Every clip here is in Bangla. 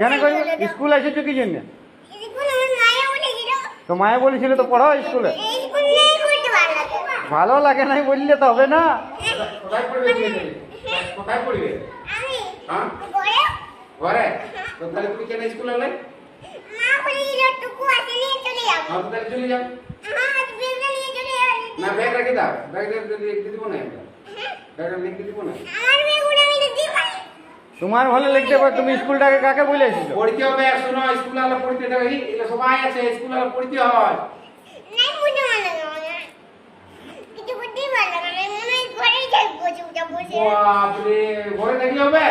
কেন করবে? স্কুল এসেছো কি জন্য? তো মায়ে বলেছিল তো পড়ো স্কুলে। ভালো লাগে নাই বললে তো হবে না। কোথায় পড়বে? কোথায় পড়বে? হ্যাঁ ঘরে। তো তাহলে তুমি কেন স্কুলে এলে? হ্যাঁ তাহলে চলে যাও। না ব্যাগ রেখে দাও, ব্যাগ লিখতে দিব না, ব্যাগ লিখতে দিব না। তোমার ভালো লিখতে পারো, তুমি স্কুলটাকে কাকে বলে এসেছো? পড়তে হবে, শোনো স্কুল আলো পড়তে দেবে, এটা সবাই আছে, স্কুল আলো পড়তে হয়। বাপরে ঘরে থাকি হবে?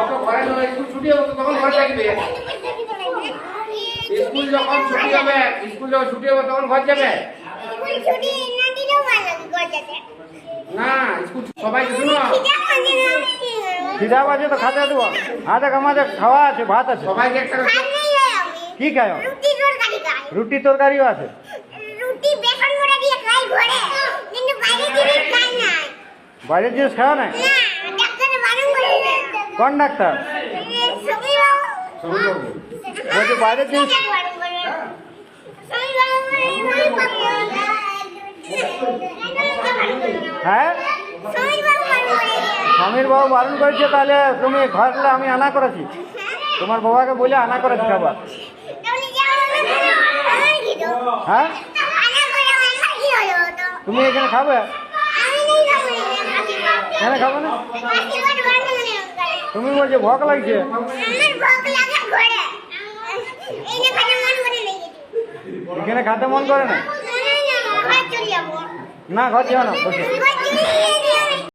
তো ঘরে নয়, স্কুল ছুটি হবে তো তখন ঘরে থাকবে। স্কুল যখন ছুটি হবে, স্কুল যখন ছুটি হবে তখন ঘর যাবে না। স্কুল সবাইকে শোনো, খিদা বাজে তো খাতে দেবো। হাতে আমাদের খাওয়া আছে, ভাত আছে। সবাইকে একটা কি খায়? রুটি তরকারিও আছে। বাইরের জিনিস খাওয়া নাই? কোন ডাক্তার বলছে বাইরের জিনিস? হ্যাঁ স্বামীর বাবু বারণ করেছে, তাহলে তুমি ঘরে আমি আনা করেছি, তোমার বাবাকে বলে আনা করেছি খাবার। হ্যাঁ তুমি এখানে খাবে? কেন খাবে না? তুমি বলছো ভোক লাগছে। এখানে খাতে মন করে না? না ঘর যাও না, বসে